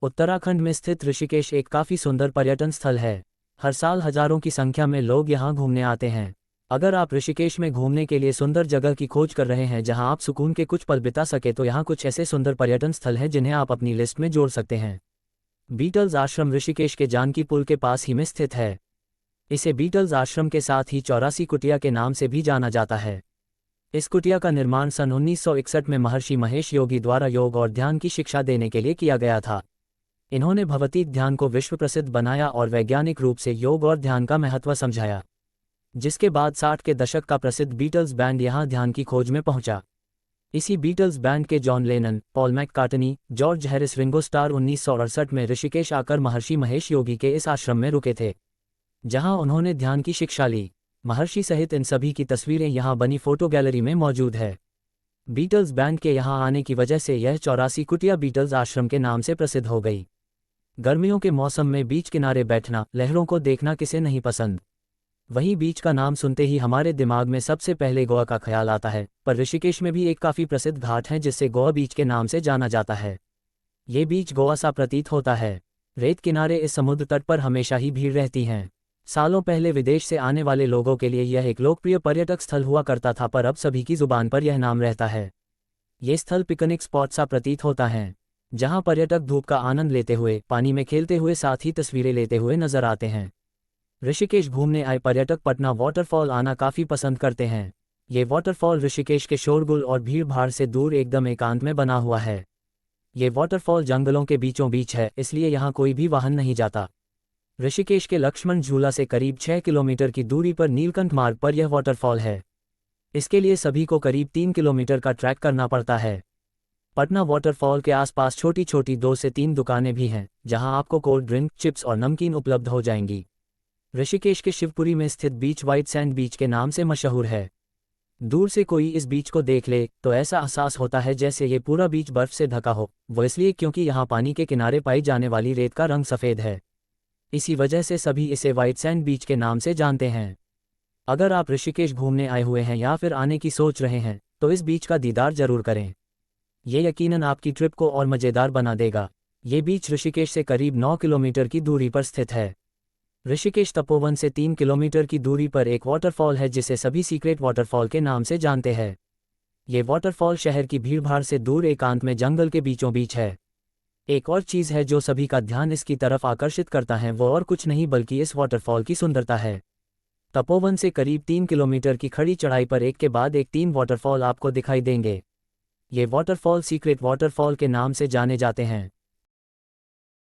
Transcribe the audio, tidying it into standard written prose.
उत्तराखंड में स्थित ऋषिकेश एक काफ़ी सुंदर पर्यटन स्थल है। हर साल हजारों की संख्या में लोग यहाँ घूमने आते हैं। अगर आप ऋषिकेश में घूमने के लिए सुंदर जगह की खोज कर रहे हैं जहाँ आप सुकून के कुछ पल बिता सके तो यहाँ कुछ ऐसे सुंदर पर्यटन स्थल हैं जिन्हें आप अपनी लिस्ट में जोड़ सकते हैं। बीटल्स आश्रम ऋषिकेश के जानकी पुल के पास ही में स्थित है। इसे बीटल्स आश्रम के साथ ही 84 कुटिया के नाम से भी जाना जाता है। इस कुटिया का निर्माण सन 1961 में महर्षि महेश योगी द्वारा योग और ध्यान की शिक्षा देने के लिए किया गया था। इन्होंने भवतीक ध्यान को विश्व प्रसिद्ध बनाया और वैज्ञानिक रूप से योग और ध्यान का महत्व समझाया, जिसके बाद 60 के दशक का प्रसिद्ध बीटल्स बैंड यहाँ ध्यान की खोज में पहुंचा। इसी बीटल्स बैंड के John Lennon, Paul McCartney, George Harris, Ringo star 1968 में ऋषिकेश आकर महर्षि महेश योगी के इस आश्रम में रुके थे, जहां उन्होंने ध्यान की शिक्षा ली। महर्षि सहित इन सभी की तस्वीरें यहाँ बनी फोटो गैलरी में मौजूद है। बीटल्स बैंड के यहाँ आने की वजह से यह 84 कुटिया बीटल्स आश्रम के नाम से प्रसिद्ध हो गई। गर्मियों के मौसम में बीच किनारे बैठना, लहरों को देखना किसे नहीं पसंद। वहीं बीच का नाम सुनते ही हमारे दिमाग में सबसे पहले गोवा का ख्याल आता है, पर ऋषिकेश में भी एक काफ़ी प्रसिद्ध घाट है जिससे गोवा बीच के नाम से जाना जाता है। ये बीच गोवा सा प्रतीत होता है। रेत किनारे इस समुद्र तट पर हमेशा ही भीड़ रहती हैं। सालों पहले विदेश से आने वाले लोगों के लिए यह एक लोकप्रिय पर्यटक स्थल हुआ करता था, पर अब सभी की जुबान पर यह नाम रहता है। ये स्थल पिकनिक स्पॉट सा प्रतीत होता है, जहां पर्यटक धूप का आनंद लेते हुए, पानी में खेलते हुए, साथ ही तस्वीरें लेते हुए नजर आते हैं। ऋषिकेश घूमने आए पर्यटक पटना वाटरफॉल आना काफ़ी पसंद करते हैं। ये वाटरफॉल ऋषिकेश के शोरगुल और भीड़ भाड़ से दूर एकदम एकांत में बना हुआ है। ये वाटरफॉल जंगलों के बीचों बीच है, इसलिए यहाँ कोई भी वाहन नहीं जाता। ऋषिकेश के लक्ष्मण झूला से करीब 6 किलोमीटर की दूरी पर नीलकंठ मार्ग पर यह वाटरफॉल है। इसके लिए सभी को करीब 3 किलोमीटर का ट्रैक करना पड़ता है। पटना वाटरफॉल के आसपास छोटी छोटी 2 से 3 दुकानें भी हैं, जहां आपको कोल्ड ड्रिंक, चिप्स और नमकीन उपलब्ध हो जाएंगी। ऋषिकेश के शिवपुरी में स्थित बीच व्हाइट सैंड बीच के नाम से मशहूर है। दूर से कोई इस बीच को देख ले तो ऐसा एहसास होता है जैसे ये पूरा बीच बर्फ से ढका हो। वो इसलिए क्योंकि यहाँ पानी के किनारे पाई जाने वाली रेत का रंग सफ़ेद है। इसी वजह से सभी इसे व्हाइट सैंड बीच के नाम से जानते हैं। अगर आप ऋषिकेश घूमने आए हुए हैं या फिर आने की सोच रहे हैं तो इस बीच का दीदार जरूर करें। ये यकीनन आपकी ट्रिप को और मज़ेदार बना देगा। ये बीच ऋषिकेश से करीब 9 किलोमीटर की दूरी पर स्थित है। ऋषिकेश तपोवन से 3 किलोमीटर की दूरी पर एक वाटरफॉल है जिसे सभी सीक्रेट वाटरफॉल के नाम से जानते हैं। ये वाटरफॉल शहर की भीड़भाड़ से दूर एकांत में जंगल के बीचों बीच है। एक और चीज़ है जो सभी का ध्यान इसकी तरफ आकर्षित करता है, वो और कुछ नहीं बल्कि इस वाटरफॉल की सुंदरता है। तपोवन से करीब 3 किलोमीटर की खड़ी चढ़ाई पर एक के बाद एक 3 वाटरफॉल आपको दिखाई देंगे। ये वाटरफॉल सीक्रेट वाटरफॉल के नाम से जाने जाते हैं।